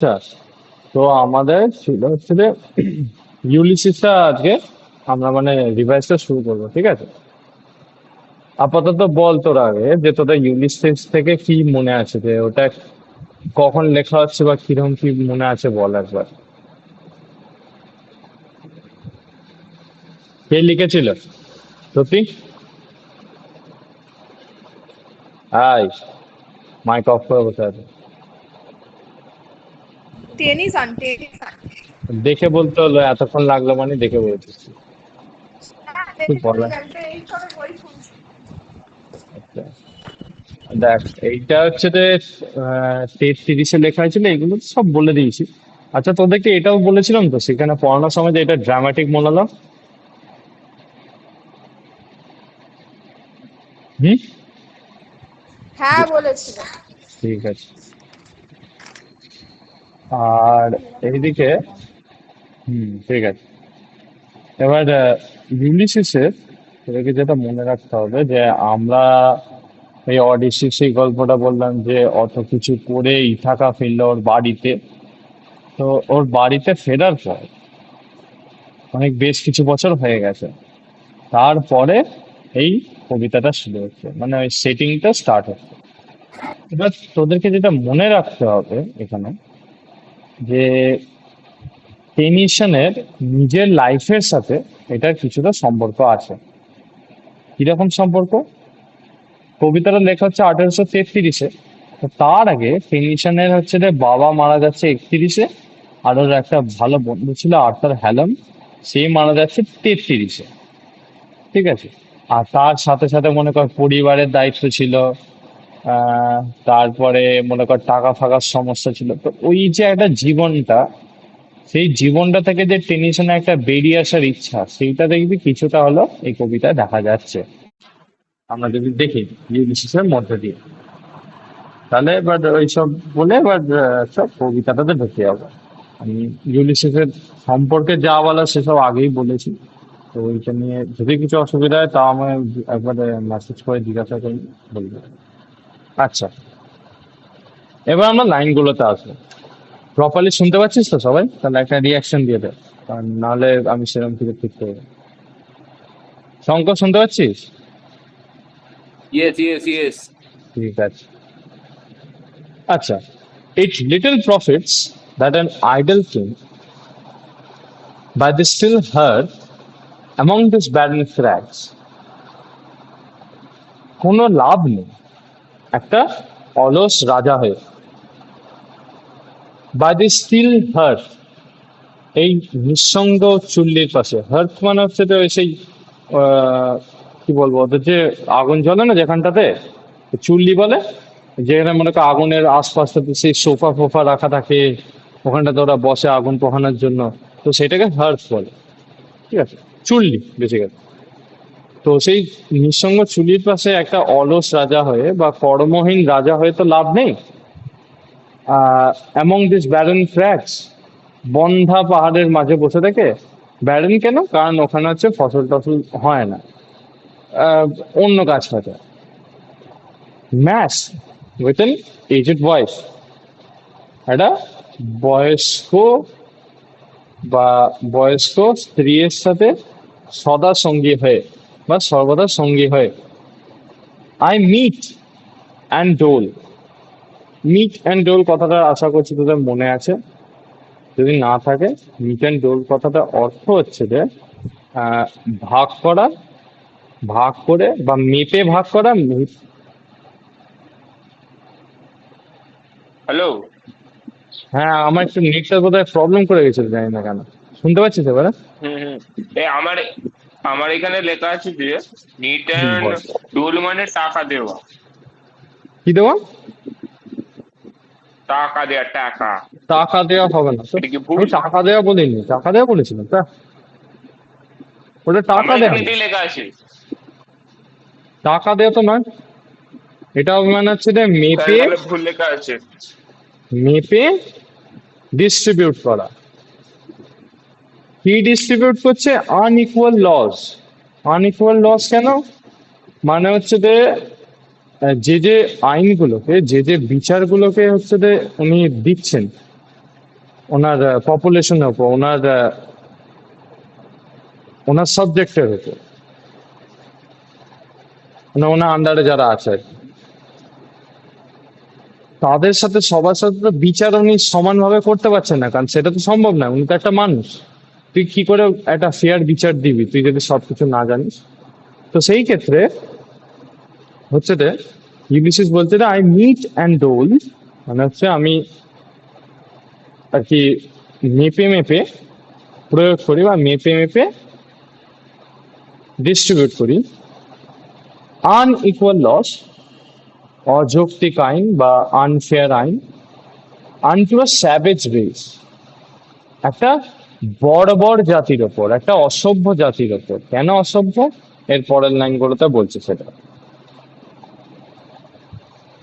আচ্ছা, তো আমাদের ছিল হচ্ছে যে ইউলিসিসটা আজকে আমরা মানে রিভাইজটা শুরু করবো, ঠিক আছে? আপাতত বল তোর আগে যে তোদের ইউলিসিস থেকে কি মনে আছে, যে ওটা কখন লেখা হচ্ছে বা কিরকম কি মনে আছে বল একবার। কে লিখেছিল সত্যি? আই মাইক অফ করে বসে আছে। Tennyson Tennyson. দেখে বলতে হলো, এতক্ষণ লাগলো মানে দেখে বলছিস। হ্যাঁ, কি বলা? এই সবে বই শুনছি। আচ্ছা, দেখ, এইটা হচ্ছে যে 33-এ লেখা হয়েছিল, এগুলো তো সব বলে দিয়েছি। আচ্ছা, তোদেরকে এটাও বলেছিলাম তো সেখানে পড়ানোর সময় যে এটা ড্রামাটিক মোনোলগ। হুম। হ্যাঁ, বলেছিল। ঠিক আছে। আর এইদিকে, ঠিক আছে। এবার ইউলিসিসের তোদেরকে যেটা মনে রাখতে হবে যে আমরা এই অডিসি সেই গল্পটা বললাম যে অত কিছু করে ইথাকা ফিরলো ওর বাড়িতে। তো ওর বাড়িতে ফেরার পর অনেক বেশ কিছু বছর হয়ে গেছে। তারপরে এই কবিতাটা শুরু হচ্ছে, মানে ওই সেটিংটা স্টার্ট হচ্ছে। এবার তোদেরকে যেটা মনে রাখতে হবে এখানে, যে টেনিসনের নিজের লাইফের সাথে এটার কিছুটা সম্পর্ক আছে। কিরকম সম্পর্ক? কবিতাটা লেখা হচ্ছে 1833-এ। তো তার আগে টেনিসনের হচ্ছে যে বাবা মারা যাচ্ছে 31-এ, আর ওর একটা ভালো বন্ধু ছিল আর্থার হ্যালম, সে মারা যাচ্ছে 33-এ। ঠিক আছে। আর তার সাথে সাথে মনে কর পরিবারের দায়িত্ব ছিল, আহ তারপরে মনে কর টাকা ফাকার সমস্যা ছিল। তো ওই যে একটা জীবনটা, সেই জীবনটা থেকে যে টেনশনে একটা বেরিয়ে আসার ইচ্ছা, সেইটা দেখবি কিছুটা হলো এই কবিতায় দেখা যাচ্ছে। আমরা যদি দেখি ইউলিসিসের মধ্যে দিয়ে, তাহলে এবার ওইসব বলে এবার সব কবিতাটাতে ঢুকে যাবো। আমি ইউলিসিসের সম্পর্কে যা বলা সেসব আগেই বলেছি। তো ওইটা নিয়ে যদি কিছু অসুবিধা হয় তা আমায় একবার মেসেজ করে জিজ্ঞাসা করি, বলবো। আচ্ছা, এবার আমরা লাইনগুলোতে আসবো। প্রপারলি শুনতে পাচ্ছিস তো সবাই? তাহলে একটা রিয়াকশন দিয়ে দে, কারণ নাহলে আমি সেরকম কিছু ঠিক করবো। শঙ্কর, শুনতে পাচ্ছিস? Yes, yes, yes. ঠিক আছে। আচ্ছা, it little profits that an idle king by the still heard among this barren crags, কোনো লাভ নেই একটা অলস রাজা হয়ে। বাই দি স্টিল হার্থ, এই নিঃসঙ্গ চুল্লির পাশে। হার্থ মানে হচ্ছে তো ওই সেই কি বলবো, ওদের যে আগুন জ্বলে না যেখানটাতে, চুল্লি বলে। যেখানে মনে করো আগুনের আশপাশটাতে সেই সোফা ফোফা রাখা থাকে, ওখানটাতে ওরা বসে আগুন পোহানোর জন্য। তো সেটাকে হার্থ বলে। ঠিক আছে, চুল্লি বেসিক্যালি। তো সেই নিঃসঙ্গ চুল্লির পাশে একটা অলস রাজা হয়ে বা কর্মহীন রাজা হয়ে তো লাভ নেই। অ্যামং দিস ব্যারন ট্র্যাক্স, বন্ধা পাহাড়ের মাঝে বসে থেকে। ব্যারন কেন? কারণ ওখানে হচ্ছে ফসল টসল হয় না, আহ, অন্য গাছ ফাজা। Matched with an aged wife, একটা বয়স্ক বা বয়স্ক স্ত্রীর সাথে সদা সঙ্গী হয়ে বা সর্বদা সঙ্গী হয়ে। I mete and dole. Mete and dole কথাটা আশা করছি তোদের মনে আছে। যদি না থাকে, মিট অ্যান্ড ডোল কথাটা অর্থ হচ্ছে যে আহ, ভাগ করা, ভাগ করে বা মেপে ভাগ করা। Hello. হ্যাঁ, আমার একটু নেটটা বোধহয় প্রবলেম করে গেছিল, জানি না কেন। শুনতে পাচ্ছিস এবারে? হুম হুম। আমার আমার এখানে লেখা আছে যে নিট অ্যান্ড বল। ডুল মানে টাকা দেওয়া। কি দেওয়া? টাকা দেওয়া, টাকা। টাকা দেওয়া হবে না তো। এটা কি আমি ভুল? টাকা দেওয়া বলিনি, টাকা দেওয়া বলেছিলাম তা? ওটা টাকা আমার দেওয়া এখানে না। এটাই লেখা আছে। টাকা দেওয়া তো নয়। এটা মানে হচ্ছে যে তাহলে মেপে, তাহলে ভুল লেখা আছে। মেপে ডিস্ট্রিবিউট করা। কি ডিস্ট্রিবিউট করছে? Unequal loss. আনইকুয়াল লস কেন? মানে হচ্ছে যে যে যে আইনগুলোকে, যে যে বিচারগুলোকে হচ্ছে যে উনি দিচ্ছেন, ওনার পপুলেশনের উপর, ওনার সাবজেক্টের উপর, মানে ওনার আন্ডারে যারা আছে আর কি। তাদের সাথে সবার সাথে তো বিচার উনি সমানভাবে করতে পারছেন না, কারণ সেটা তো সম্ভব না, উনি তো একটা মানুষ। তুই কি করে একটা ফেয়ার বিচার দিবি তুই যদি সবকিছু না জানিস? তো সেই ক্ষেত্রে হচ্ছে যে ইউলিসিস বলছে যে আই মিট অ্যান্ড ডোল, মানে হচ্ছে আমি আর কি মেপে মেপে প্রয়োগ করি বা মেপে মেপে ডিস্ট্রিবিউট করি আনইকুয়াল লস, অযৌক্তিক আইন বা আনফেয়ার আইন, আনটু আ স্যাভেজ রেস, একটা বর্বর জাতির ওপর, একটা অসভ্য জাতির ওপর। কেন অসভ্য? এর পরের লাইনগুলোতে বলছে সেটা।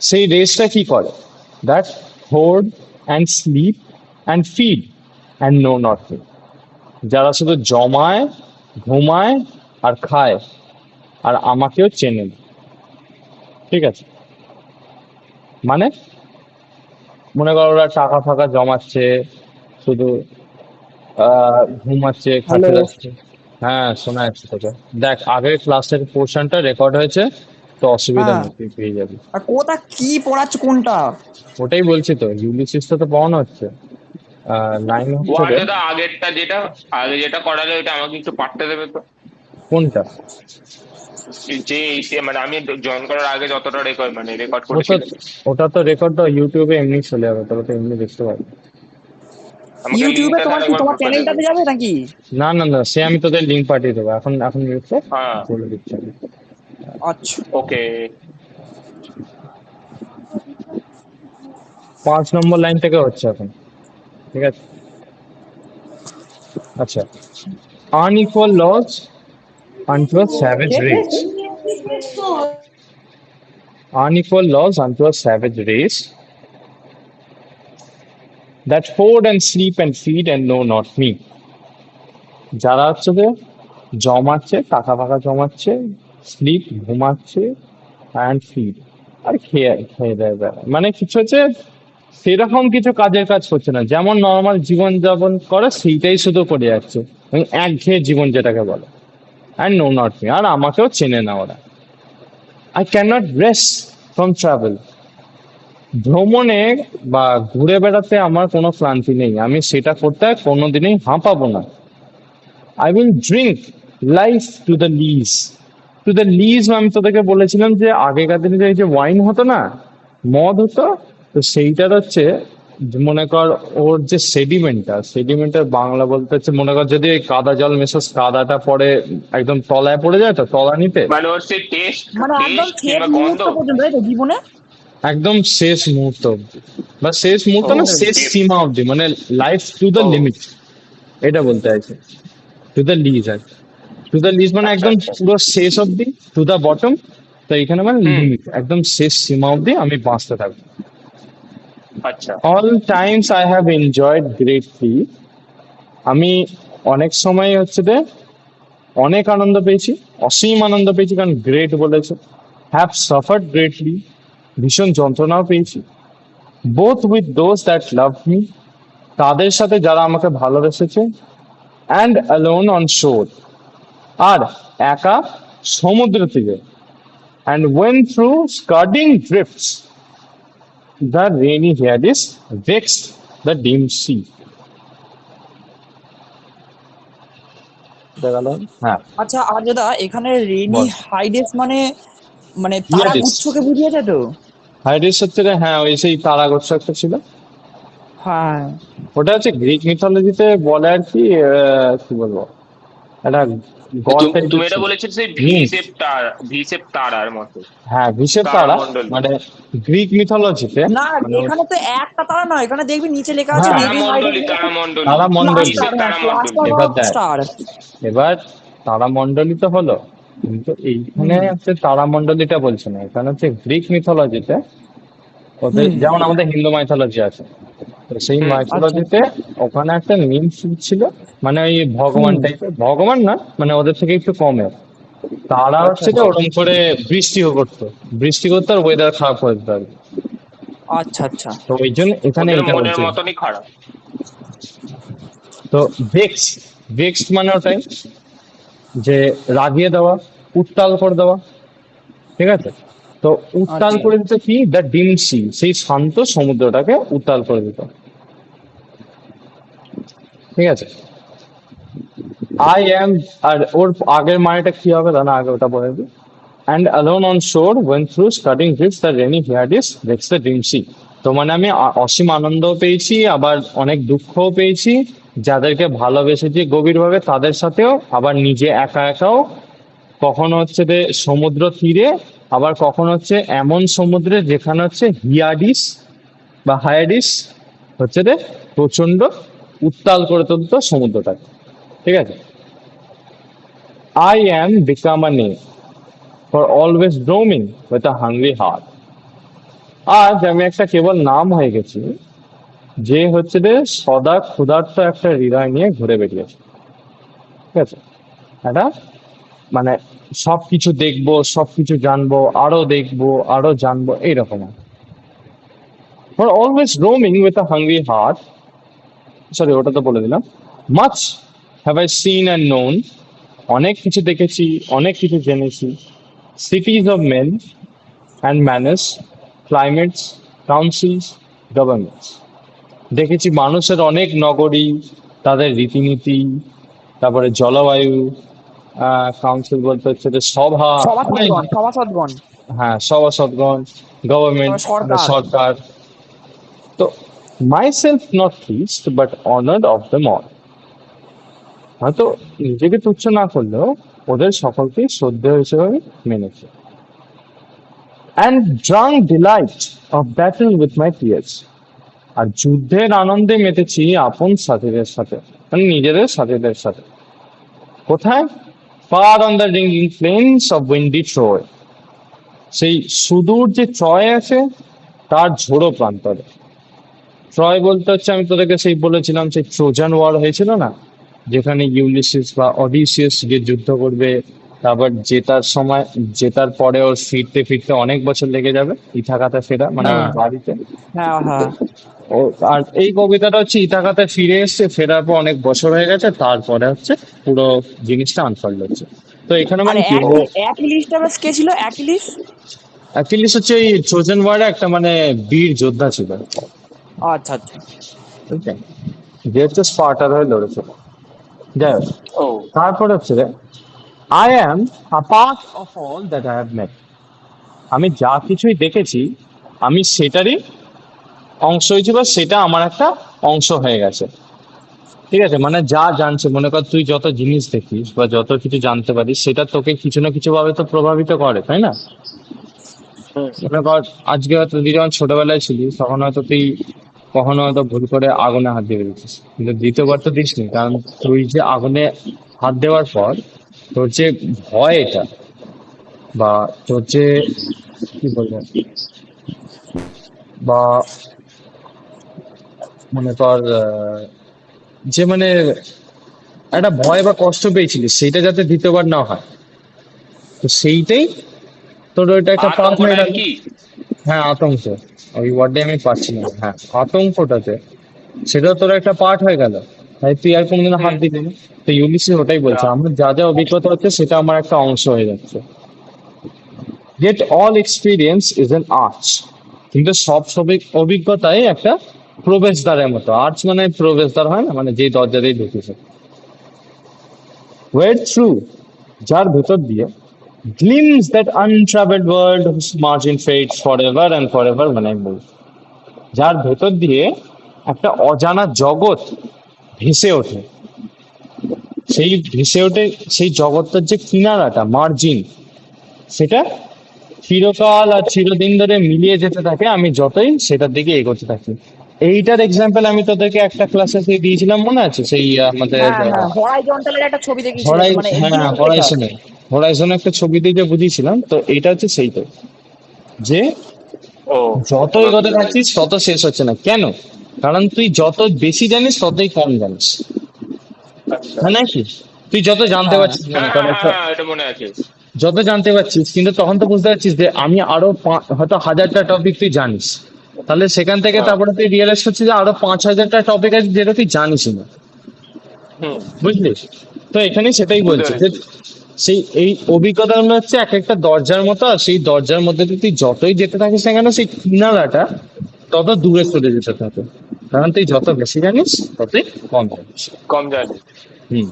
সেই রেসটা কি করে? That hoard and sleep and feed and know not me, যারা শুধু জমায়, ঘুমায় আর খায়, আর আমাকেও চেনে না। ঠিক আছে? মানে মনে করো ওরা টাকা ফাকা জমাচ্ছে, শুধু ঘুমাচ্ছে, হ্যালো। খাচ্ছে যাচ্ছে। হ্যাঁ, শোনা যাচ্ছে তোকে। দেখ, আগের ক্লাসের পোর্শনটা রেকর্ড হয়েছে, তো অসুবিধা হ্যাঁ, নেই, তুই পেয়ে যাবি। আর কোথা কি পড়াচ্ছ কোনটা? ওটাই বলছি তো, ইউলিসিসটা তো পড়ানো হচ্ছে। লাইন হচ্ছে রে। দাদা আগেরটা যেটা আগে যেটা করালে ওটা আমাকে একটু পাঠতে দেবে তো। কোনটা? মানে আমি জয়েন করার আগে যতটা রেকর্ড ওটা করেছিল ওটা তো রেকর্ড তো ইউটিউবে এমনি চলে যাবে, তোরা তো এমনি দেখতে পাবি। আমাকে ইউটিউবে লিঙ্কটা তোমার তাহলে কি একবার তোমার পাঠিয়ে দেবে। চ্যানেলটাতে যাবে নাকি? না না না, সে আমি তোদের লিঙ্ক পাঠিয়ে দেবো। এখন এখন লিখছে, হ্যাঁ, বলে দিচ্ছি আমি। আচ্ছা, ওকে। 5 নম্বর লাইন থেকে হচ্ছে এখন। ঠিক আছে? আচ্ছা, unequal laws unto a savage race. Unequal laws unto a savage race that hoard and sleep and feed and know not me. যারা হচ্ছে যে জমাচ্ছে, টাকা ফাকা জমাচ্ছে, স্লিপ ঘুমাচ্ছে, অ্যান্ড ফিড আর খেয়ে খেয়ে দেয় বেড়ায়। মানে কিছু হচ্ছে সেরকম কিছু কাজের কাজ করছে না, যেমন নর্মাল জীবন যাপন করে সেইটাই শুধু করে যাচ্ছে, এবং একঘেয়ে জীবন যেটাকে বলে। অ্যান্ড নো নট মি, আর আমাকেও চেনে না ওরা। I can not rest from travel, ভ্রমণে বা ঘুরে বেড়াতে আমার কোনো ক্লান্তি নেই, আমি সেটা করতে কোনোদিনই হাঁপাবো না। I will drink life to the lees. To the lees আমি তোদেরকে বলেছিলাম যে আগেকার দিনে যে ওয়াইন হতো না, মদ হতো, তো সেইটার হচ্ছে মনে কর ওর যে সেডিমেন্টের বাংলা বলতে হচ্ছে, মনে কর যদি ওই কাদা জল মেশাস, কাদাটা পরে একদম তলায় পড়ে যায়, তো তলানিতে মানে ওর সেই টেস্ট মানে একদম টেস্ট শেষ কিংবা গন্ধ। মুহূর্ত পর্যন্ত, তাই তো জীবনে? একদম শেষ মুহূর্ত অব্দি, বা শেষ মুহূর্ত ও, না, শেষ সীমা অব্দি, মানে লাইফ টু দ্য ও, লিমিট, এটা বলতে চাইছে। টু দ্য লিজ আর টু দ্য লিজ মানে আচ্ছা একদম আচ্ছা। পুরো শেষ অব্দি, টু দ্য বটম। তো এখানে মানে হুম, লিমিট, একদম শেষ সীমা অব্দি আমি বাঁচতে থাকবো। আচ্ছা। All Times I have enjoyed greatly, আমি অনেক সময় হচ্ছে যে অনেক আনন্দ পেয়েছি, অসীম আনন্দ পেয়েছি, কারণ গ্রেট বলেছে। হ্যাভ সাফার্ড গ্রেটলি, ভীষণ যন্ত্রণাও পেয়েছি। Both with those that love me, তাদের সাথে যারা আমাকে ভালোবেসেছে। অ্যান্ড অ্যালোন অন শোর, আর একা সমুদ্র তীরে। And when through scudding drifts the rainy Hyades vexed the dim sea. দেখালো? হ্যাঁ, আচ্ছা, আর দাদা এখানে রেনি বল। হাইডেস মানে মানে তারা হিয়ারিস, গুচ্ছকে বুঝিয়েছে তো? হাইডিস হচ্ছে যে, হ্যাঁ ওই সেই তারাগোৎস একটা ছিল। হ্যাঁ, ওটা হচ্ছে গ্রিক মিথোলজিতে বলে আর কি, কি বলবো, একটা গড তুমি টাইপের এটা ছিল। বলেছো সেই নিস, ভি শেপ তারার মতো হ্যাঁ ভিষের তারা, তারামণ্ডল। মানে গ্রিক মিথোলজিতে, না মানে এখানে তো একটা তারা নয়, এখানে দেখবি নিচে লেখা আছে হ্যাঁ রেনি হাইডেস তারামণ্ডলী ভি তারামণ্ডলী। শেপ তারামণ্ডলী। ক্লাস্টার এবার অফ দেখ, স্টার। এবার তারামণ্ডলী তো হলো, কিন্তু এইখানে হুম হচ্ছে তারামণ্ডলীটা বলছে না, এখানে হচ্ছে গ্রিক মিথোলজিতে ওদের হুম যেমন আমাদের হিন্দু মাইথোলজি আছে, তো সেই হুম, আচ্ছা মাইথোলজিতে ওখানে একটা নিম ছিল, মানে ওই ভগবান হুম টাইপের, ভগবান না মানে ওদের থেকে একটু কমের। তারা আচ্ছা হচ্ছে যে আচ্ছা ওরকম করে বৃষ্টি করতো আর ওয়েদার খারাপ হয়ে যেত আর কি। আচ্ছা আচ্ছা তো ওই জন্য এখানে ওদের এটা মনের বলছে। মতনই খারাপ। তো ভেক্স মানে ওটাই, যে রাগিয়ে দেওয়া, উত্তাল করে দেওয়া। ঠিক আছে, তো উত্তাল আচ্ছা করে দিতে কি, দ্য ডিম সি, সেই শান্ত সমুদ্রটাকে উত্তাল করে দিত। ঠিক আছে, আই অ্যাম, আর ওর আগের মানেটা কি হবে দাঁড়া, আগে ওটা বলে দিই। And alone on shore when through scudding drifts the rainy Hyades vex the dim sea. তো মানে আমি অসীম আনন্দও পেয়েছি, আবার অনেক দুঃখও পেয়েছি, যাদেরকে ভালোবেসেছি গভীরভাবে তাদের সাথেও, আবার নিজে একা একাও। কখনো হচ্ছে যে সমুদ্র তীরে, আবার কখনো হচ্ছে এমন সমুদ্রে যেখানে হচ্ছে হিয়াডিস বা হায়াডিস হচ্ছে যে প্রচন্ড উত্তাল করে তুলতো সমুদ্রটাকে। ঠিক আছে, I am become a name for always roaming with a hungry heart. আজ আমি একটা কেবল নাম হয়ে গেছি, যে হচ্ছে যে সদা ক্ষুধার্ত একটা হৃদয় নিয়ে ঘুরে বেরিয়েছে। ঠিক আছে, এটা মানে সবকিছু দেখবো, সবকিছু জানবো, আরো দেখবো, আরো জানবো, এইরকম। For always roaming with a hungry heart, sorry ওটা তো বলে দিলাম। Much have I seen and known, অনেক কিছু দেখেছি, অনেক কিছু জেনেছি। Cities of men and manners, climates, councils, governments. দেখেছি মানুষের অনেক নগরী, তাদের রীতিনীতি, তারপরে জলবায়ু, কাউন্সিল বলতে হচ্ছে যে সভা, অনেক, সভাসদগণ। হ্যাঁ সভাসদগণ, গভর্নমেন্ট মানে সরকার। সরকার। তো myself not list but honoured of the all, হয়তো নিজেকে তুচ্ছ না করলেও ওদের সকলকেই শ্রদ্ধেয় হিসেবে আমি মেনেছি। And drunk delight of battle with my peers, আর যুদ্ধের আনন্দে মেতেছি আপন সাথীদের সাথে, মানে নিজেদের সাথীদের সাথে। কোথায়? Far on the ringing plains of windy Troy, সেই সুদূর যে ট্রয় আছে তার ঝোড়ো প্রান্তরে। ট্রয় বলতে হচ্ছে, আমি তোদেরকে সেই বলেছিলাম, সেই ট্রোজান ওয়ার হয়েছিল না, যেখানে ইউলিসিস বা অডিসিয়াস গিয়ে যুদ্ধ করবে, তারপর জেতার সময়, জেতার পরে ওর ফিরতে ফিরতে অনেক বছর লেগে যাবে, ইথাকাতে ফেরা মানে ওর হ্যাঁ বাড়িতে। হ্যাঁ হ্যাঁ। ও, আর এই কবিতাটা হচ্ছে ইথাকাতে ফিরে এসছে, ফেরার পর অনেক বছর হয়ে গেছে, তারপরে হচ্ছে পুরো জিনিসটা আনফোল্ড হচ্ছে। তো এখানে আর মানে কি অ্যাকিলিসটা বেশ কে ছিল? অ্যাকিলিস? অ্যাকিলিস হচ্ছে এই ট্রোজান ওয়ারে একটা মানে বীর যোদ্ধা ছিল। আচ্ছা আচ্ছা। বুঝলেন, যে হচ্ছে স্পার্টার হয়ে লড়েছিল। যাই হোক, ও তারপরে হচ্ছে I am a part of all that I have মেট, আমি যা কিছুই দেখেছি আমি সেটারই অংশ হয়েছি, বা সেটা আমার একটা অংশ হয়ে গেছে। ঠিক আছে, মানে যা জানছে, মনে কর তুই যত জিনিস দেখিস বা যত কিছু জানতে পারিস, সেটা তোকে কিছু না কিছু ভাবে তো প্রভাবিত করে, তাই না? হুম। মনে কর আজকে হয়তো তুই যখন ছোটবেলায় ছিলিস, তখন হয়তো তুই কখনো হয়তো ভুল করে আগুনে হাত দিয়ে দিয়েছিস, কিন্তু দ্বিতীয়বার তো দিসনি, কারণ তুই যে আগুনে হাত দেওয়ার পর তোর যে ভয় এটা, বা তোর যে কি বলবো, বা মনে কর যে মানে একটা ভয় বা কষ্ট পেয়েছিলিস, সেইটা যাতে দ্বিতীয়বার না হয়, তো সেইটাই তোর ওইটা একটা পার্ট হয়ে আতঙ্কটা গেল। কি? হ্যাঁ, আতঙ্ক, ওই ওয়ার্ডে আমি পাচ্ছি না, হ্যাঁ আতঙ্কটাতে, সেটাও তোর একটা পার্ট হয়ে গেল, তাই তুই আর কোনোদিন হাত হুম। দিবি না। তো ইউলিসিস ওটাই বলছে, না। আমার যা যা অভিজ্ঞতা হচ্ছে সেটা আমার একটা অংশ হয়ে যাচ্ছে। Gate all experience is an arch, কিন্তু সব অভিজ্ঞতাই একটা প্রবেশদ্বারের মতো। আর্চ মানে প্রবেশদ্বার হয় না, মানে যে দরজা দিয়ে ঢুকেছে। ওয়ের থ্রু, যার ভেতর দিয়ে, gleams that untravelled world whose margin fades forever and forever when I move, যার ভেতর দিয়ে একটা অজানা জগৎ ভেসে ওঠে, সেই ভেসে ওঠে, সেই জগৎটার যে কিনারাটা, মার্জিন, সেটা চিরকাল আর চিরদিন ধরে মিলিয়ে যেতে থাকে, আমি যতই সেটার দিকে এগোতে থাকি। এইটার এক্সাম্পল আমি তোদেরকে একটা ক্লাসে সেই দিয়েছিলাম, মনে আছে? সেই আমাদের হ্যাঁ হ্যাঁ, হরাইজন্টালের একটা ছবি দেখিয়েছিল তো, মানে হ্যাঁ এমনি লেখা। হরাইজনে একটা ছবি দিয়ে যে বুঝিয়েছিলাম, তো এইটা হচ্ছে সেইটাই, যে ও যত এগোতে থাকছিস তত শেষ হচ্ছে না। কেন? কারণ তুই যত বেশি জানিস ততই কম জানিস, আচ্ছা। হ্যাঁ নাকি? তুই যত জানতে হ্যাঁ পারছিস, মনে হ্যাঁ কর হ্যাঁ একটা, হ্যাঁ, এটা মনে আছে। যত জানতে পারছিস, কিন্তু তখন তো বুঝতে পারছিস যে আমি আরো হয়তো 1000টা টপিক তুই জানিস, তাহলে সেখান থেকে হ্যাঁ। তারপরে তুই রিয়েলাইজ করছিস যে আরো 5000টা টপিক আছে যেটা তুই জানিস না। হুম, বুঝলি? তো এখানে সেটাই বুঝতে বলছে যে পেরেছি। সেই এই অভিজ্ঞতাগুলো হচ্ছে এক একটা দরজার মতো, আর সেই দরজার মধ্যে দিয়ে তুই যতই যেতে থাকিস না কেন, সেই কিনারাটা তত দূরে সরে যেতে থাকে, কারণ তুই যত বেশি জানিস ততই কম জানিস। কম জানি। হুম।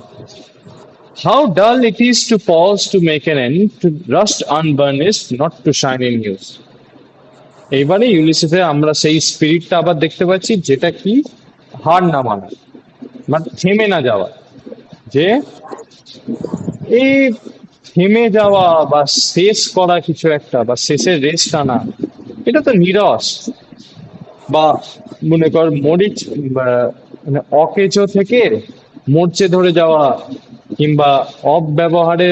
How dull it is to pause to make an end, to rust unburnished, not to shine in use. এইবারে ইউনিসেফে আমরা সেই স্পিরিটটা আবার দেখতে পাচ্ছি, যেটা কি হার না মানা, মানে থেমে না যাওয়া, যে এই থেমে যাওয়া বা শেষ করা কিছু একটা বা শেষের রেস্ট আনা, এটা তো নিরস। বা মনে কর মরিচ, বা মানে অকেজো থেকে মরচে ধরে যাওয়া, কিংবা অব্যবহারে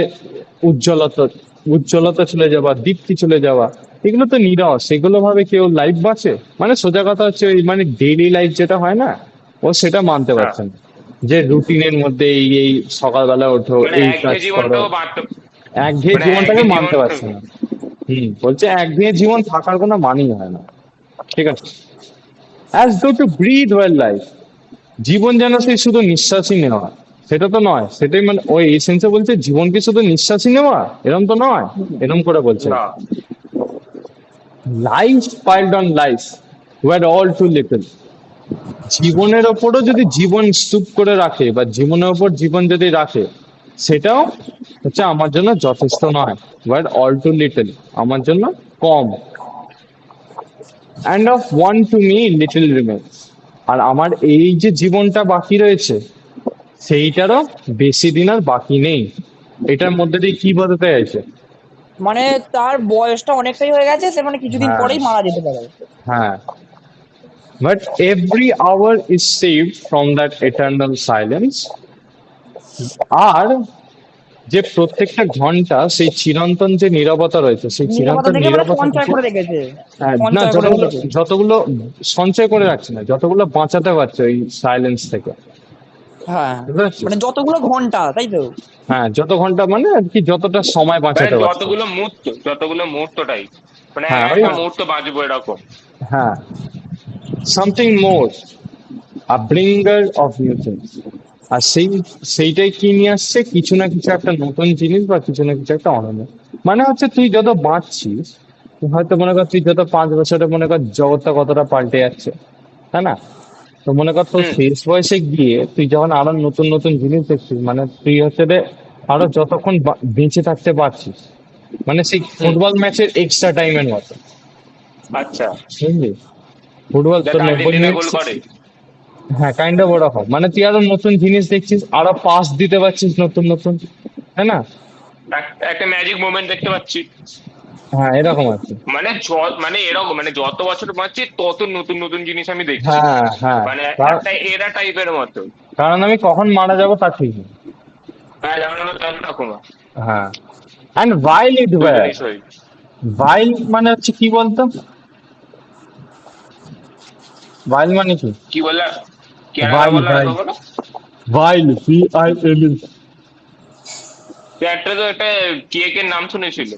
উজ্জ্বলতা উজ্জ্বলতা চলে যাওয়া, দীপ্তি চলে যাওয়া, এগুলো তো নিরস। এগুলো ভাবে কেউ লাইফ বাঁচে? মানে সোজা কথা হচ্ছে ওই মানে ডেইলি লাইফ যেটা হয় না, ও সেটা মানতে হ্যাঁ, পারছে না, যে রুটিনের মধ্যে এই এই সকালবেলা ওঠো, মানে এই কাজ একঘেয়ে করো। জীবনটাও বাড়তে, একঘেয়ে মানে জীবনটাকে একঘেয়ে মানতে জীবন। পারছে না। বলছে একঘেয়ে জীবন থাকার কোনো মানেই হয় না। ঠিক আছে, as though to breathe were life, জীবন যেন সেই শুধু নিঃশ্বাসই নেওয়া, সেটা তো নয়। সেটাই মানে ওই এসেন্সে বলছে জীবন কি শুধু নিঃশ্বাসই নেওয়া, এরম তো নয়। এরম করে বলছে, না। Life piled on life were all too little. জীবনের ওপরও যদি জীবন স্তূপ করে রাখে, বা জীবনের ওপর জীবন যদি রাখে, সেটাও হচ্ছে আমার জন্য যথেষ্ট নয়, ওয়ার অল টু লিটল, আমার জন্য কম। And of one to me little remains, আর আমার এই যে জীবনটা বাকি রয়েছে, সেইটারও বেশি দিন আর বাকি নেই। এটার মধ্যে দিয়ে কি বোঝাতে চাইছে? মানে তার বয়সটা অনেকটাই হয়ে গেছে, সে মানে কিছুদিন হ্যাঁ, পরেই মারা যেতে পারে। হ্যাঁ, but every hour is saved from that eternal silence. আর যে প্রত্যেকটা ঘন্টা সেই চিরন্তন যে নীরবতা রয়েছে, সেই নিরাপত্তা চিরন্তন থেকে মানে নীরবতা সঞ্চয় থেকে করে রেখেছে, না, সঞ্চয় করে যতগুলো রেখেছে। যতগুলো সঞ্চয় করে রাখছে না, যতগুলো বাঁচাতে পারছে ওই সাইলেন্স থেকে। হ্যাঁ, বুঝতে পারছিস? মানে যতগুলো ঘন্টা, তাই তো। হ্যাঁ, যত ঘন্টা মানে আর কি, যতটা সময় মানে বাঁচাতে পারছে। যতগুলো মুহূর্তটাই, মানে হ্যাঁ, ওই, একটা মুহূর্ত বাঁচবো এরকম। হ্যাঁ, something more, a bringer of new things. আর সেইটাই কি নিয়ে আসছে, কিছু না কিছু একটা নতুন জিনিস বা কিছু না কিছু একটা অনন্য। মানে হচ্ছে তুই যত বাঁচছিস, হয়তো মনে কর তুই যত 5 বছরে মনে কর জগৎটা কতটা পাল্টে যাচ্ছে, তাই না? তো মনে কর তোর হুম, শেষ বয়সে গিয়ে তুই যখন আরো নতুন নতুন জিনিস দেখছিস, মানে তুই হচ্ছে যে আরো যতক্ষণ বেঁচে থাকতে পারছিস, মানে সেই হুম। ফুটবল ম্যাচের এক্সট্রা টাইমের মতো। আচ্ছা, বুঝলি? ফুটবল তোর যাতে 90 মিনিট। আর্জেন্টিনা গোল করে। হ্যাঁ, কাইন্ড অফ ওরকম। মানে তুই আরো নতুন জিনিস দেখছিস, আরো পাস দিতে পারছিস নতুন নতুন, তাই না? একটা ম্যাজিক মোমেন্ট দেখতে পাচ্ছি। হ্যাঁ, এরকম আছে। মানে এরকম, মানে যত বছর বাঁচছি তত নতুন নতুন জিনিস আমি দেখছি। হ্যাঁ, হ্যাঁ, মানে একটা এরা টাইপের মতো। কারণ আমি কখন মারা যাবো তা ঠিক নেই। হ্যাঁ, যেমন আমার চার রকম হ্যাঁ, অ্যান্ড ভাইল ইট দুই ওয়্যার, জিনিসই। ভাইল মানে হচ্ছে কি বলতো? ভাইল মানে কি? কি বললা? কি আরেকবার ভাইল, বললা, ভাইল, আরেকবার বলো। ভাইল, VIL। তো একটা কেক এর নাম শুনেছিল।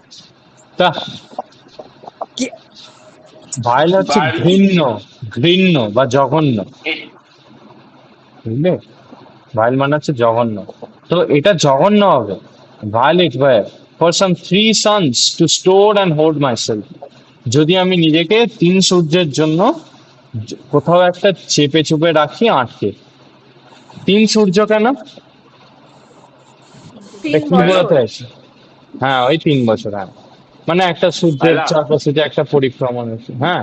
তা কি? ভাইল হচ্ছে বার ঘৃণ্য, ঘৃণ্য বা জঘন্য। বুঝলে? ভাইল মানে হচ্ছে জঘন্য। তো এটা জঘন্য হবে। Vile it were for some 3 suns to store and hold myself. যদি আমি নিজেকে 3 সূর্যের জন্য কোথাও একটা চেপে চুপে রাখি, আটকে। 3 সূর্য কেন? এটা কি 3 বছর। বলতে আছে? হ্যাঁ, ওই 3 বছর, হ্যাঁ। মানে একটা সূর্যের আলা। চারপাশে যে একটা পরিক্রমণ হচ্ছে, হ্যাঁ।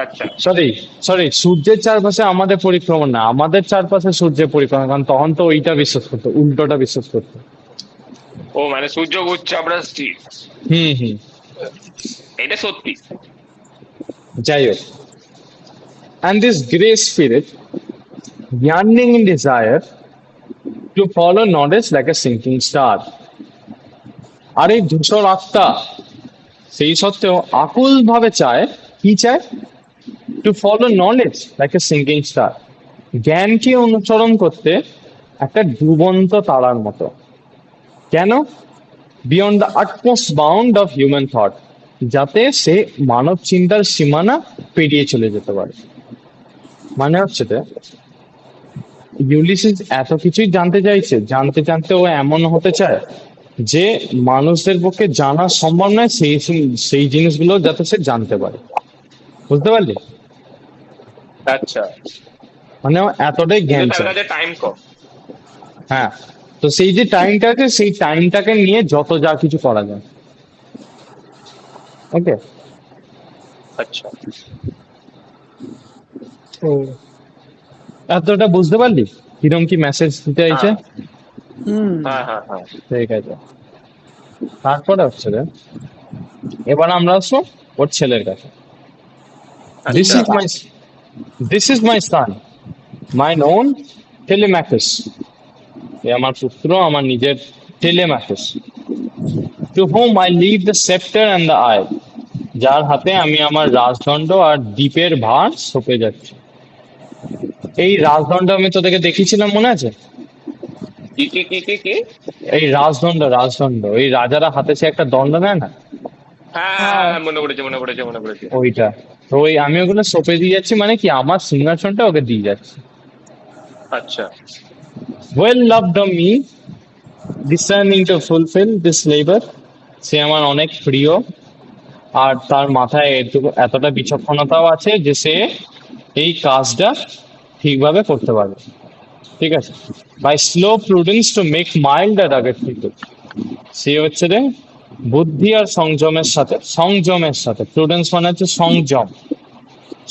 আচ্ছা। সরি, সরি, সূর্যের চারপাশে আমাদের পরিক্রমা না, আমাদের চারপাশে সূর্যের পরিক্রমা, কারণ তখন তো ওইটা বিশ্বাস করতো, উল্টোটা বিশ্বাস করতো। ও মানে সূর্য ঘুরছে, আমরা স্থির। হুম। এটা সত্যি। যাই হোক, and this grey spirit yearning in desire to follow knowledge like a sinking star. আর এই ধূসর আত্মা সেই সত্ত্বেও আকুল ভাবে চায়, কি চায়? To follow knowledge like a sinking star, জ্ঞানকে অনুসরণ করতে একটা ডুবন্ত তারার মতো। কেন? Beyond the utmost bound of human thought, যাতে সে মানব চিন্তার সীমানা পেরিয়ে চলে যেতে পারে। মানে হচ্ছে যে ইউলিসিস এত কিছুই জানতে চাইছে, জানতে জানতে ও এমন হতে চায় যে মানুষদের পক্ষে জানা সম্ভব নয় সেই সেই জিনিসগুলো যাতে সে জানতে পারে। বুঝতে পারলি? আচ্ছা, মানে ও এতটাই কিন্তু জ্ঞান তার চায়। কাছে টাইম কম। হ্যাঁ, তো সেই যে টাইমটা আছে সেই টাইমটাকে নিয়ে যত যা কিছু করা যায়। ওকে। আচ্ছা। তো এতটা বুঝতে পারলি কিরম কি মেসেজ দিতে চাইছে? হ্যাঁ হুম। হ্যাঁ হ্যাঁ হ্যাঁ। ঠিক আছে। তারপরে হচ্ছে রে, এবার আমরা আসবো ওর ছেলের কাছে। দিস আচ্ছা। Is my this is my son, mine own Telemachus. এ আমার পুত্র, আমার নিজের টেলিম্যাকুস। To whom I leave the sceptre and the আই, যার হাতে আমি আমার রাজদণ্ড আর দ্বীপের ভার সঁপে যাচ্ছি। এই রাজদণ্ড আমি তোদেরকে দেখিয়েছিলাম, মনে আছে? কি কি কি কি কি? এই রাজদণ্ড, রাজদণ্ড, এই রাজারা হাতে সে একটা দণ্ড নেয় না, হ্যাঁ হ্যাঁ হ্যাঁ। হ্যাঁ, মনে পড়েছে মনে পড়েছে মনে পড়েছে। ওইটা। তো ওই আমি ওগুলো সঁপে দিয়ে যাচ্ছি, মানে কি আমার সিংহাসনটা ওকে দিয়ে যাচ্ছি। আচ্ছা। Well loved of me, discerning to fulfil this labour. সে আমার অনেক প্রিয়, আর তার মাথায় এতটা বিচক্ষণতাও আছে যে সে এই কাজটা ঠিকভাবে করতে পারবে। ঠিক আছে? By slow prudence to make mild a আগের পিপল। সে হচ্ছে রে বুদ্ধি আর সংযমের সাথে প্রুডেন্স মানে হচ্ছে সংযম,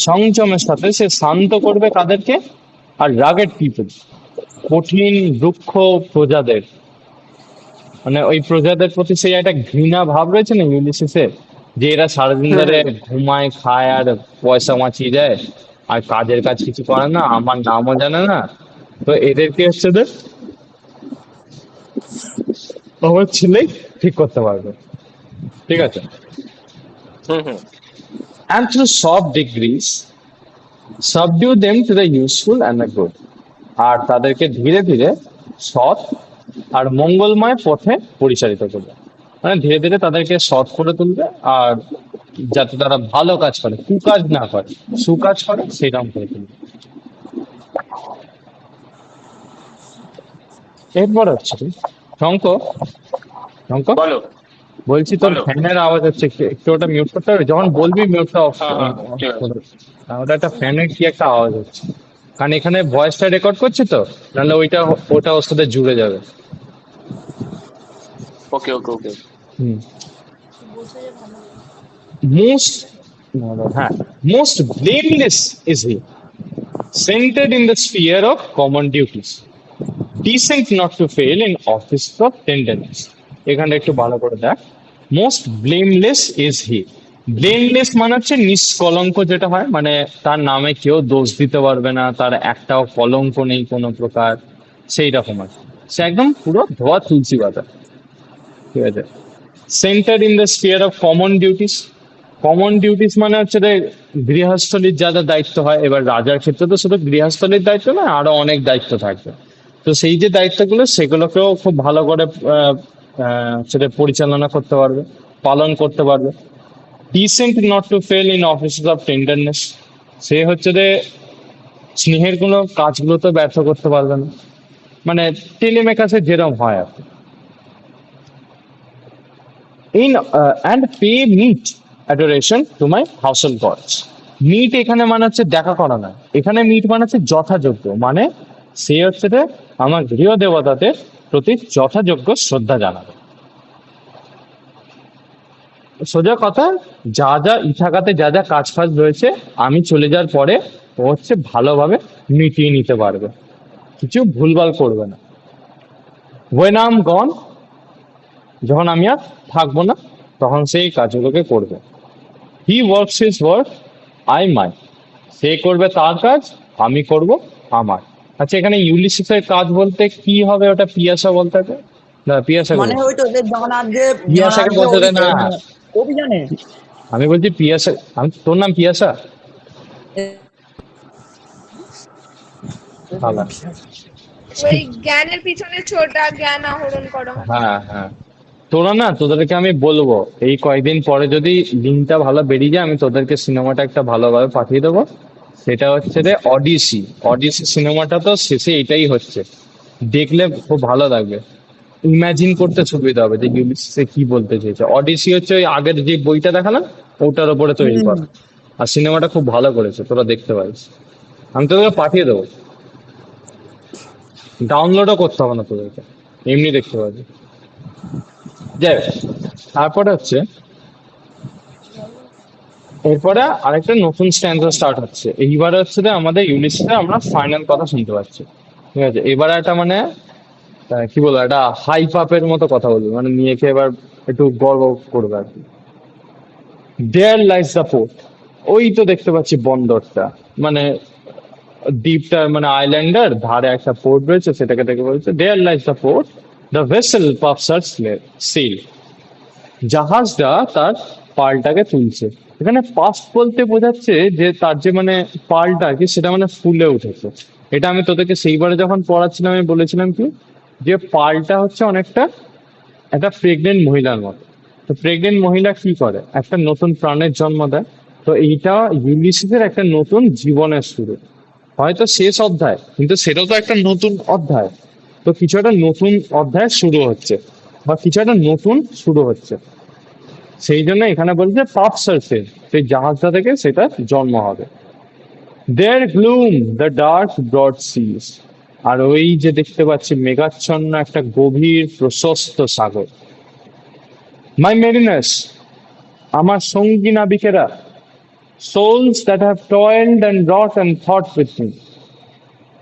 সংযমের সাথে সে শান্ত করবে কাদেরকে? আর রাগেড পিপল, কঠিন রুক্ষ প্রজাদের। মানে ওই প্রজাদের প্রতি সেই একটা ঘৃণা ভাব রয়েছে না ইউলিসিসের, যে এরা সারাদিন ধরে ঘুমায় খায় আর পয়সা বাঁচিয়ে দেয়, আর কাজের কাজ কিছু করে না, আমার নামও জানে না। তো এদেরকে হচ্ছে যে আমার ছেলেই ঠিক করতে পারবে। ঠিক আছে? হুম হুম। And through soft degrees subdue them to the useful and the good. আর তাদেরকে ধীরে ধীরে সৎ আর মঙ্গলময় পথে পরিচালিত করবে। মানে ধীরে ধীরে তাদেরকে সৎ করে তুলবে, আর যাতে তারা ভালো কাজ করে, কুকাজ না করে, সুকাজ করে, সেরকম করে তুলবে। এরপর হচ্ছে কি, শঙ্ক, শঙ্ক, বলো বলছি তোর বলো। ফ্যানের আওয়াজ হচ্ছে, একটু একটু ওটা মিউট করতে হবে, যখন বলবি মিউটটা অফ হ্যাঁ হ্যাঁ ঠিক আছে। করে। ওটা একটা ফ্যানের কি একটা আওয়াজ হচ্ছে, কারণ এখানে ভয়েসটা রেকর্ড করছি তো, নাহলে ওটা ওর সাথে জুড়ে যাবে। ওকে ওকে ওকে। হুম। মোস্ট, হ্যাঁ, most blameless is he, centered in the sphere of common duties, decent not to fail in office of tenderness. এখানে একটু ভালো করে দেখ, most blameless is he. Blameless মানে হচ্ছে নিষ্কলঙ্ক, যেটা হয় মানে তার নামে কেউ দোষ দিতে পারবে না, তার একটাও কলঙ্ক নেই কোনো প্রকার, সেই রকম আছে। সে একদম পুরো ধোয়া তুলসী পাতা। ঠিক আছে? Centre in the spear of common duties. Common duties মানে হচ্ছে যে গৃহস্থলীর যা যা দায়িত্ব হয়। এবার রাজার ক্ষেত্রে তো শুধু গৃহস্থলীর দায়িত্ব না, আরো অনেক দায়িত্ব থাকবে। তো সেই যে দায়িত্বগুলো সেগুলোকেও খুব ভালো করে সেটা পরিচালনা করতে পারবে, পালন করতে পারবে। Decent not to fail in offices of tenderness. সে হচ্ছে যে স্নেহের কোনো কাজগুলো তো ব্যর্থ করতে পারবে না, মানে টেলিমেকাসে যেরকম হয় আর কি। In and pay meet adoration to my household gods. Meet এখানে মানে হচ্ছে দেখা করা না, এখানে মিট মানে হচ্ছে যথাযোগ্য, মানে সে হচ্ছে যে আমার গৃহ দেবতাদের প্রতি যথাযোগ্য শ্রদ্ধা জানাবে। সোজা কথা, যা যা ইথাকাতে যা যা কাজ ফাজ রয়েছে আমি চলে যাওয়ার পরে ও হচ্ছে ভালোভাবে মিটিয়ে নিতে পারবে, কিছু ভুলভাল করবে না। when I'm gone, যখন আমি আর থাকবো না তখন সেই কাজগুলোকে করবে। He works his work, I mine. সে করবে তার কাজ, আমি করব আমার। আচ্ছা, এখানে ইউলিসিসের কাজ বলতে কি হবে? ওটা পিয়াসা বলতে হবে না, পিয়াসা মানে ওই তো যে পিয়াসাকে বলতে দেয় না। অভিযানে আমি বলছি পিয়াসা, আমি তোর নাম পিয়াসা? শালা। ওই জ্ঞানের পিছনে ছোটা, জ্ঞান আহরণ করো। হ্যাঁ হ্যাঁ, তোরা না, তোদেরকে আমি বলবো এই কয়েকদিন পরে যদি লিঙ্কটা ভালো বেরিয়ে যায়, আমি তোদেরকে সিনেমাটা একটা ভালোভাবে পাঠিয়ে দেবো। সেটা হচ্ছে রে অডিসি। অডিসি সিনেমাটা তো শেষে এটাই হচ্ছে, দেখলে খুব ভালো লাগবে, ইমাজিন করতে সুবিধা হবে যে ইউলিসিসে কি বলতে চেয়েছে। অডিসি হচ্ছে ওই আগের যে বইটা দেখালাম ওটার উপরে তৈরি হুম। করা, আর সিনেমাটা খুব ভালো করেছে, তোরা দেখতে পারিস। আমি তোদেরকে পাঠিয়ে দেবো, ডাউনলোডও করতে হবে না তোদেরকে, এমনি দেখতে পাবি। যাই হোক, তারপরে হচ্ছে এরপরে আরেকটা নতুন স্ট্যান্ডার্ড স্টার্ট হচ্ছে। এইবারে হচ্ছে যে আমাদের ইউলিসিসে আমরা ফাইনাল কথা শুনতে পাচ্ছি, ঠিক আছে? এবারে একটা মানে কি বলবো, একটা হাই পাপের মতো কথা বলবো, মানে নিজেকে এবার একটু গর্ব করবে আর কি। দেয়ার লাইস দ্য পোর্ট, ওই তো দেখতে পাচ্ছি বন্দরটা, মানে দ্বীপটা, মানে আইল্যান্ডের ধারে একটা পোর্ট রয়েছে, সেটাকে দেখে বলছে there lies the port, the vessel puffs her sail, জাহাজটা তার পালটাকে তুলছে। এখানে পাফ বলতে বোঝাচ্ছে যে তার যে মানে পালটা আর কি, সেটা মানে ফুলে উঠেছে। এটা আমি তোদেরকে সেইবারে যখন পড়াচ্ছিলাম আমি বলেছিলাম কি, যে পালটা হচ্ছে অনেকটা একটা প্রেগনেন্ট মহিলার মতো। তো প্রেগনেন্ট মহিলা কি করে, একটা নতুন প্রাণের জন্ম দেয়। তো এইটা ইউলিসিসের একটা নতুন জীবনের শুরু, হয়তো শেষ অধ্যায় কিন্তু সেটাও তো একটা নতুন অধ্যায়। তো কিছু একটা নতুন অধ্যায় শুরু হচ্ছে, বা কিছু একটা নতুন শুরু হচ্ছে, সেই জন্য এখানে বলছে পাপ সার্ফেস, সেই জাহাজটা থেকে সেটা জন্ম হবে। দেয়ার গ্লুম দ্য ডার্ক ব্রড সিজ, আর ওই যে দেখতে পাচ্ছি মেঘাচ্ছন্ন একটা গভীর প্রশস্ত সাগর। মাই মেরিনার্স, আমার সঙ্গী নাবিকেরা, souls that have toiled and wrought and thought with me,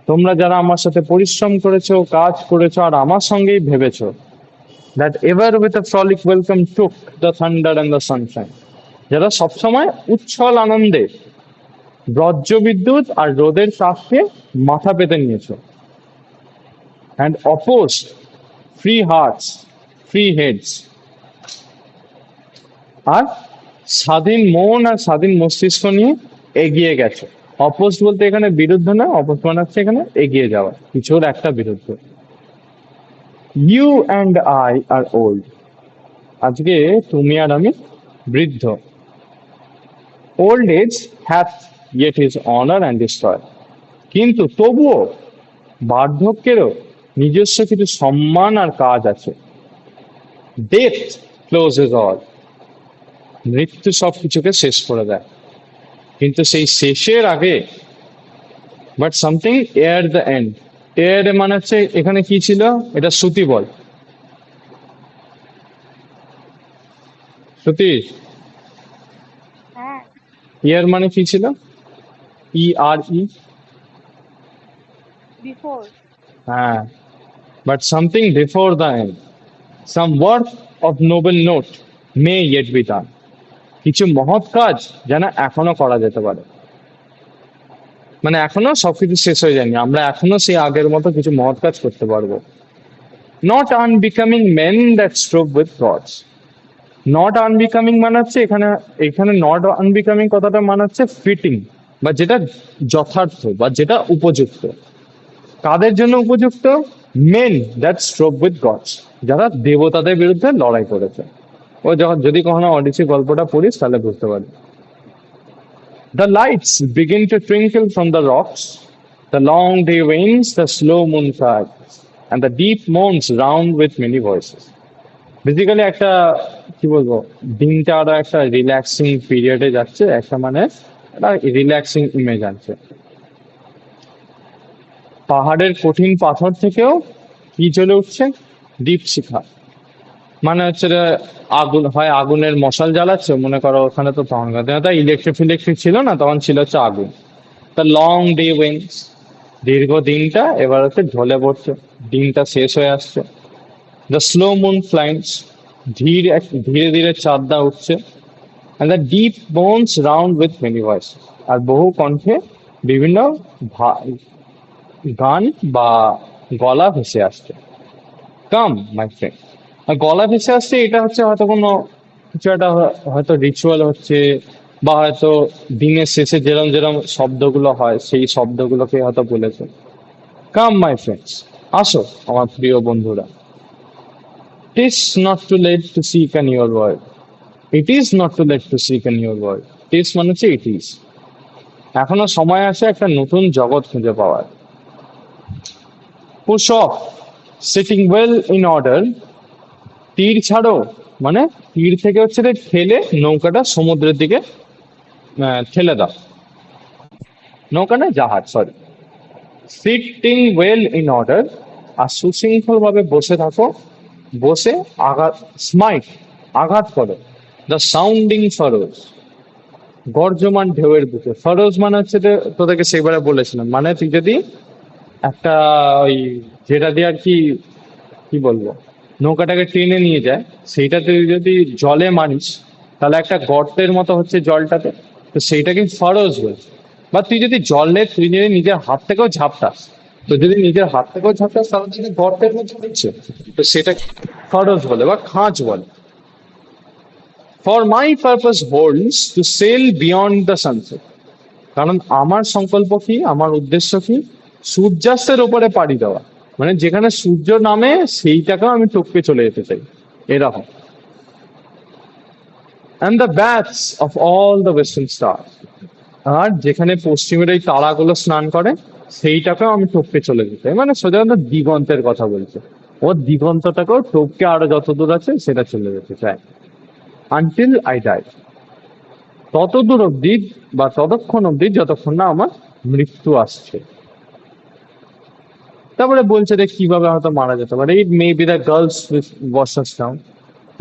তোমরা যারা আমার সাথে পরিশ্রম করেছো, কাজ করেছো, আর আমার সঙ্গেই ভেবেছো, that ever with a frolic welcome took the thunder and the sunshine, যারা সবসময় উচ্ছল আনন্দে বজ্রবিদ্যুৎ আর রোদের তাপকে মাথা পেতে নিয়েছো, and opposed free hearts, free heads, আর স্বাধীন মন আর স্বাধীন মস্তিষ্ক নিয়ে এগিয়ে গেছে। অপোজ বলতে এখানে বিরুদ্ধে না, অপোজ মানে হচ্ছে এখানে এগিয়ে যাওয়া, কিছুর একটা বিরুদ্ধে। You and I are old, আজকে তুমি আর আমি বৃদ্ধ। Old age hath yet his honour and destroy, কিন্তু তবুও বার্ধক্যেরও নিজস্ব কিছু সম্মান আর কাজ আছে। ডেথ ক্লোজেস অল, মৃত্যু সবকিছুকে শেষ করে দেয়, কিন্তু সেই শেষের আগে but something air the end. Air মানে হচ্ছে এখানে কি ছিল, এটা শ্রুতি বল, শ্রুতি, হ্যাঁ, ইয়ার মানে কি ছিল? ই আর ই, বিফোর। হ্যাঁ, but something before the end, some work of Nobel note May yet be done, কিছু মহৎ কাজ যেন এখনো করা যেতে পারে, মানে এখনো সবকিছু শেষ হয়ে যায়নি, আমরা এখনো সেই আগের মতো কিছু মহৎ কাজ করতে পারবো। Not unbecoming men that strove with gods, not unbecoming মানে হচ্ছে এখানে, এখানে নট আনবিকামিং কথাটা মানে হচ্ছে ফিটিং, বা যেটা যথার্থ বা যেটা উপযুক্ত। কাদের জন্য উপযুক্ত? Main that strove with gods, যারা দেবতাদের বিরুদ্ধে লড়াই করেছে। ও যখন যদি কখনো অডিসি গল্পটা পড়িস তাহলে বুঝতে পারবি। The lights begin to twinkle from the rocks, the long day wanes, the slow moon cries, and the deep moans round with many voices. Basically একটা কি বলবো, দিনটা আরো একটা রিল্যাক্সিং পিরিয়ডে যাচ্ছে, একটা মানে একটা রিল্যাক্সিং ইমেজ আছে। পাহাড়ের কঠিন পাথর থেকেও কি জ্বলে উঠছে? দীপশিখা, মানে হচ্ছে যে আগুন, হয় আগুনের মশাল জ্বালাচ্ছে, মনে করো ওখানে তো তখন ইলেকট্রিক ফিলেকট্রিক ছিল না, তখন ছিল হচ্ছে আগুন। দ্য লং ডে ওয়েন্স, দীর্ঘ দিনটা এবার হচ্ছে ঢলে পড়ছে, দিনটা শেষ হয়ে আসছে। দ্য স্লো মুন ফ্লাইন্স, ধীরে ধীরে ধীরে চাঁদটা উঠছে। And the deep moans round with many voices, আর বহু কণ্ঠে বিভিন্ন গান বা গলা ভেসে আসছে। কাম মাই ফ্রেন্ড, আর গলা ভেসে আসছে, এটা হচ্ছে হয়তো কোনো কিছু একটা হয়তো রিচুয়াল হচ্ছে, বা হয়তো দিনের শেষে যেরম যেরম শব্দগুলো হয় সেই শব্দগুলোকে হয়তো বলেছে। কাম মাই ফ্রেন্ডস, আসো আমার প্রিয় বন্ধুরা। টিস not to late to seek an your world, it is not to late to seek an your world. টিস মানে হচ্ছে ইট ইজ, এখনো সময় আছে একটা নতুন জগৎ খুঁজে পাওয়ার। Push off, sitting well in order. তীর ছাড়ো মানে তীর থেকে হচ্ছে যে ঠেলে নৌকাটা সমুদ্রের দিকে ঠেলে দাও। নৌকা না, জাহাজ, sorry. Sitting well in order, আর সুশৃঙ্খল ভাবে বসে থাকো। বসে আঘাত, স্মাইট, আঘাত করো। দ্য সাউন্ডিং ফরোজ, গর্জমান ঢেউয়ের বুকে। ফরোজ মানে হচ্ছে যে তোদেরকে সেবারে বলেছিলাম, মানে তুই যদি একটা ওই যেটা দিয়ে আর কি কি বলবো নৌকাটাকে টেনে নিয়ে যায়, সেইটা তুই যদি জলে মারিস তাহলে একটা গর্তের মতো হচ্ছে জলটাতে, তো সেইটাকে ফরজ বলছে। বা তুই যদি তুই যদি নিজের হাত থেকেও ঝাপটাস, তো যদি নিজের হাত থেকেও ঝাপটাস তাহলে যদি গর্তের মতো হচ্ছে, তো সেটা ফরজ বলে বা খাঁজ বলে। For my purpose holds to sail beyond the sunset, কারণ আমার সংকল্প কি, আমার উদ্দেশ্য কি, সূর্যাস্তের উপরে পাড়ি দেওয়া, মানে যেখানে সূর্য নামে সেইটাকেও আমি টপকে চলে যেতে চাই, এরকম। And the baths of all the western stars, আর যেখানে পশ্চিমের এই তারাগুলো স্নান করে সেইটাকেও আমি টপকে চলে যেতে চাই, মানে সোজা কথা দিগন্তের কথা বলছে। ও দিগন্তটাকেও টপকে আরো যত দূর আছে সেটা চলে যেতে চায়। আনটিল আই ডাই, তত দূর অব্দি বা ততক্ষণ অব্দি যতক্ষণ না আমার মৃত্যু আসছে। তারপরে বলছে যে কিভাবে হয়তো মারা যেতে পারে। It may be the gulfs will ওয়াশার্স ডাউন,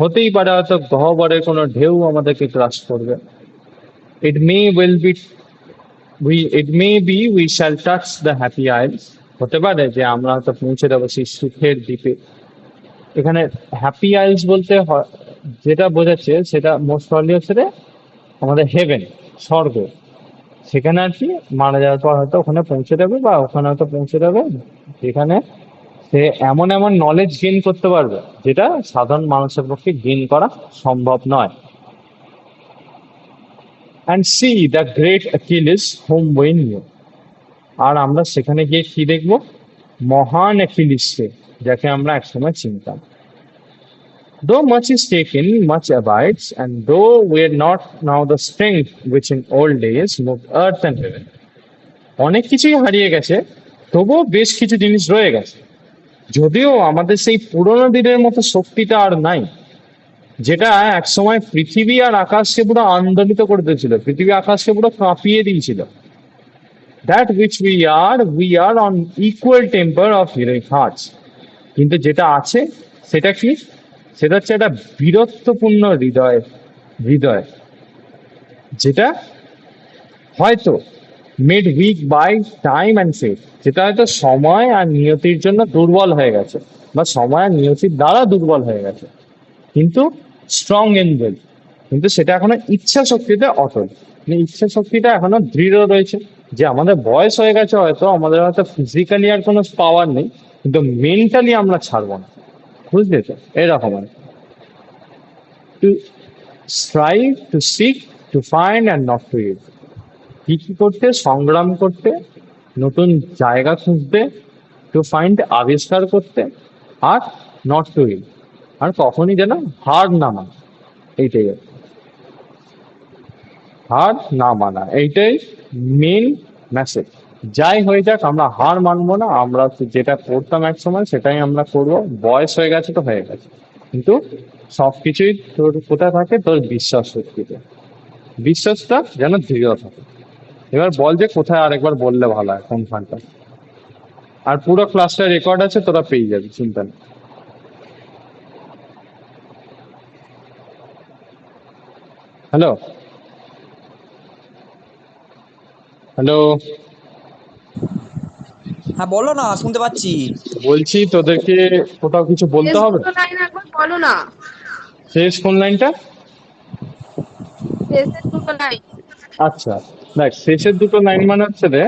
হতেই পারে হয়তো গহ্বরের কোনো ঢেউ আমাদেরকে ক্রাশ করবে। It may will be it may be we shall touch the happy isles, হতে পারে যে আমরা হয়তো পৌঁছে যাবো সেই সুখের দ্বীপে। এখানে হ্যাপি আইলস বলতে যেটা বোঝাচ্ছে সেটা মোস্ট প্রবাবলি হচ্ছে যে আমাদের হেভেন, স্বর্গ। সেখানে আর কি মারা যাওয়ার পর হয়তো ওখানে পৌঁছে যাবে, বা ওখানে হয়তো পৌঁছে যাবে যেখানে সে এমন এমন নলেজ গেইন করতে পারবে যেটা সাধারণ মানুষের পক্ষে গেইন করা সম্ভব নয়। And see the great Achilles whom we knew, আর আমরা সেখানে গিয়ে কি দেখবো, মহান অ্যাকিলিসকে, যাকে আমরা একসময় চিনতাম। Though much is taken, much abides, and though we are not now the strength which in old days moved earth and heaven, অনেক কিছুই হারিয়ে গেছে, তবুও বেশ কিছু জিনিস রয়ে গেছে। যদিও আমাদের সেই পুরোনো দিনের মতো শক্তিটা আর নাই, যেটা একসময় পৃথিবী আর আকাশকে পুরো আন্দোলিত করে দিয়েছিল, পৃথিবী আকাশকে পুরো কাঁপিয়ে দিয়েছিল। That which we are one equal temper of heroic hearts, কিন্তু যেটা আছে সেটা কি, সেটা হচ্ছে একটা বীরত্বপূর্ণ হৃদয়, হৃদয় যেটা হয়তো made weak by time and faith, যেটা হয়তো সময় আর নিয়তির জন্য দুর্বল হয়ে গেছে, বা সময় আর নিয়তির দ্বারা দুর্বল হয়ে গেছে, কিন্তু স্ট্রং ইন উইল, কিন্তু সেটা এখনো ইচ্ছা শক্তিতে অটল, মানে ইচ্ছা শক্তিটা এখনো দৃঢ় রয়েছে। যে আমাদের বয়স হয়ে গেছে, হয়তো আমাদের হয়তো ফিজিক্যালি আর কোনো পাওয়ার নেই, কিন্তু মেন্টালি আমরা ছাড়বো না, বুঝলি তো, এরকম আর to strive, to seek, to find and not to yield, কি কি করতে, সংগ্রাম করতে, নতুন জায়গা খুঁজতে, টু ফাইন্ড আবিষ্কার করতে, আর নট টু ইট, আর কখনই যেন হার না মানা, এইটাই আর কি। হার না মানা, এইটাই মেন মেসেজ। যাই হয়ে যাক আমরা হার মানবো না, আমরা যেটা করতাম এক সময় সেটাই আমরা করবো। বয়স হয়ে গেছে তো হয়ে গেছে, কিন্তু সবকিছুই তোর কোথায় থাকে, তোর বিশ্বাস শক্তিতে, বিশ্বাসটা যেন দৃঢ় থাকে। এবার বল যে কোথায়, আরেকবার বললে ভালো হয় কোনখানটা। আর পুরো ক্লাসটা রেকর্ড আছে, তোরা পেয়ে যাবি, চিন্তা নেই। হ্যালো, হ্যালো, হ্যাঁ বলো না, শুনতে পাচ্ছি। বলছি তোদেরকে কোথাও কিছু বলতে শেষ হবে। দুটো লাইন একবার বলো না। শেষ কোন লাইনটা? শেষের দুটো লাইন। আচ্ছা, দেখ শেষের দুটো লাইন মানে হচ্ছে রে,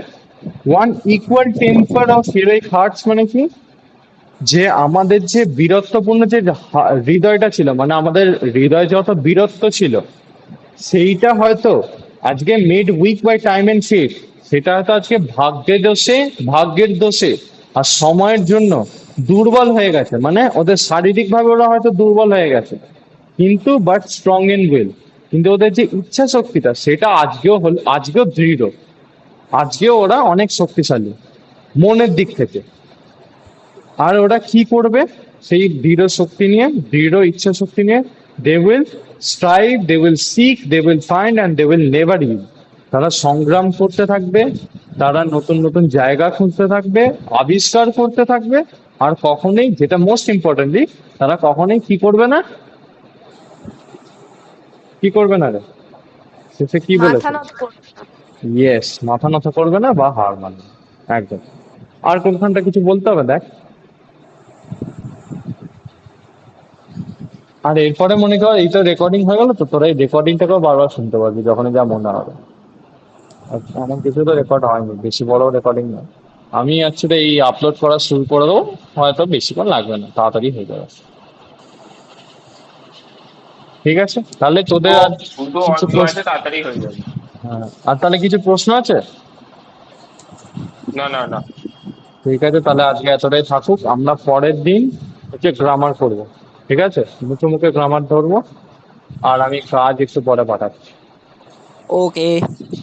one equal temper of heroic hearts, মানে কি, যে আমাদের যে বীরত্বপূর্ণ যে হৃদয়টা ছিল, মানে আমাদের হৃদয় যত বীরত্ব ছিল, সেইটা হয়তো আজকে made weak by time and fate, সেটা হয়তো আজকে ভাগ্যের দোষে আর সময়ের জন্য দুর্বল হয়ে গেছে, মানে ওদের শারীরিক ভাবে ওরা হয়তো দুর্বল হয়ে গেছে, কিন্তু বাট স্ট্রং ইন উইল, কিন্তু ওদের যে ইচ্ছা শক্তিটা সেটা আজকেও দৃঢ়। আজকে ওরা অনেক শক্তিশালী মনের দিক থেকে। আর ওরা কি করবে সেই দৃঢ় শক্তি নিয়ে, দৃঢ় ইচ্ছা শক্তি নিয়ে? They will strive, they will seek, they will find and they will never you. তারা সংগ্রাম করতে থাকবে, তারা নতুন নতুন জায়গা খুঁজতে থাকবে, আবিষ্কার করতে থাকবে। আর কখনোই, যেটা মোস্ট ইম্পর্টেন্টলি, তারা কখনোই কি করবে না, কি করবে না রে, শেষে কি মাথা বলেছে? নত করবে না। ইয়েস, মাথা নত করবে না বা হার মানবে না। একদম। আর কোনখানটা কিছু বলতে হবে দেখ। আর এরপরে মনে কর এইটা রেকর্ডিং হয়ে গেল, তো তোরা এই রেকর্ডিংটাকেও বারবার শুনতে পারবি যখনই যা মনে হবে। আচ্ছা, আমার কিছু তো রেকর্ড হয়নি, বেশি বড় রেকর্ডিং না। আমি অ্যাকচুয়ালি এই আপলোড করা শুরু করে দেবো, হয়তো বেশিক্ষণ লাগবে না, তাড়াতাড়ি হয়ে যাবে। ঠিক আছে, তাহলে তোদের আর দুটো কিছু অডিও প্রশ্ন? আছে, তাড়াতাড়ি হয়ে যাবে। হ্যাঁ, আর তাহলে কিছু প্রশ্ন আছে? না না না। ঠিক আছে, তাহলে আজকে এতটাই থাকুক। আমরা পরের দিন হচ্ছে গ্রামার করব। ঠিক আছে, মুখে মুখে গ্রামার ধরবো। আর আমি কাজ একটু পরে পাঠাচ্ছি। ওকে,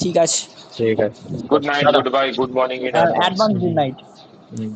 ঠিক আছে। ঠিক আছে। Good night, tata. Good bye, good morning in advance. Advance good night. Hmm.